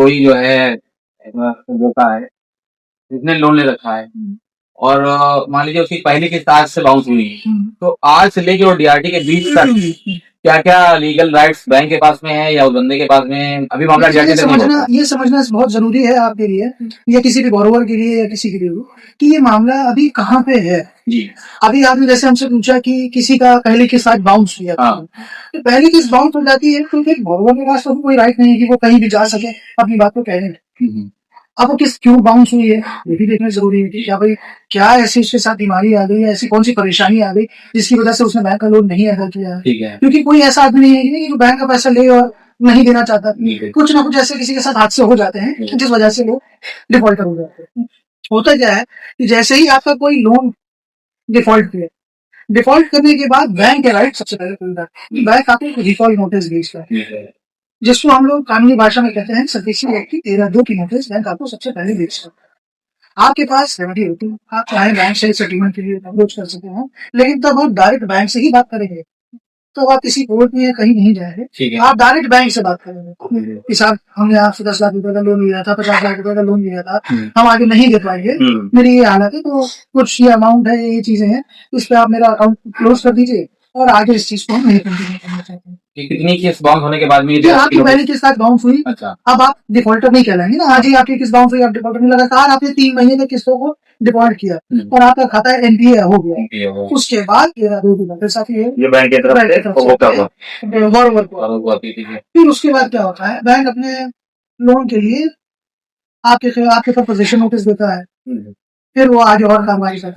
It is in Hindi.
कोई जो है उपभोक्ता है जिसने लोन ले रखा है और मान लीजिए उसकी पहली किस्त आज से बाउंस हुई है, तो आज से लेके और डीआरटी के बीच तक क्या क्या लीगल राइट्स बैंक के पास में है या उस बंदे के पास में है? अभी मामला डीआरटी तक नहीं पहुंचा। ये समझना बहुत जरूरी है आपके लिए या किसी भी बोरोवर के लिए या किसी के लिए हो कि ये मामला अभी कहाँ पे है। जी अभी आपने जैसे हमसे पूछा कि किसी का पहले के साथ बाउंस हुआ था, तो पहले किस्त बाउंस हो जाती है तो फिर बोरोवर के पास तो कोई राइट नहीं है कि वो कहीं भी जा सके अपनी बात को कहे। अब वो किस्त क्यों बाउंस हुई है ये भी देखना जरूरी है कि क्या भाई क्या ऐसी उसके साथ बीमारी आ गई, ऐसी कौन सी परेशानी आ गई जिसकी वजह से उसने बैंक का लोन नहीं अदा किया है। ठीक है। क्योंकि कोई ऐसा आदमी नहीं है कि जो बैंक का पैसा ले और नहीं देना चाहता, कुछ ना कुछ ऐसे किसी के साथ हादसे हो जाते हैं जिस वजह से लोग डिफॉल्टर हो जाते हैं। होता क्या है कि जैसे ही आपका कोई लोन डिफॉल्ट किया, डिफॉल्ट करने के बाद बैंक के राइट सबसे पहले खुलता है। बैंक आपको डिफॉल्ट नोटिस भेजता है जिसको हम लोग कानूनी भाषा में कहते हैं सर्विसिंग एक्ट की 13(2) की नोटिस बैंक आपको सबसे पहले भेजता है। आपके पास रेमेडी होती है, आप चाहे बैंक से सेटलमेंट के लिए अप्रोच कर सकते हैं, लेकिन तब आप डायरेक्ट बैंक से ही बात करेंगे। तो आप किसी कोर्ट में कहीं नहीं जाएंगे, आप डायरेक्ट बैंक से बात करेंगे कि साहब हमने आपसे 10 लाख रुपए का लोन लिया था, 50 लाख रुपए का लोन लिया था, हम आगे नहीं दे पाएंगे, मेरी ये हालत है, तो कुछ ये अमाउंट है, ये चीजें हैं, इस पे आप मेरा अकाउंट क्लोज कर दीजिए और आगे इस चीज को हम नहीं कंटिन्यू करना चाहते हैं। कितनी किस्त बाउंस होने के बाद में आपकी पहली किस्त आज बाउंस हुई, अच्छा, अब आप डिफॉल्टर नहीं कहलाएंगे ना। आज ही आपकी किस्त बाउंस हुई, आप डिफॉल्टर नहीं, लगातार आपने 3 महीने तक किस्तों को डिफॉल्ट किया और आपका खाता एनपीए हो गया, उसके बाद ये बैंक की तरफ से बोरोवर को। फिर उसके बाद क्या होता है, बैंक अपने लोन के लिए आपके ऊपर पोजीशन नोटिस देता है, फिर वो आगे और कार्रवाई करता है।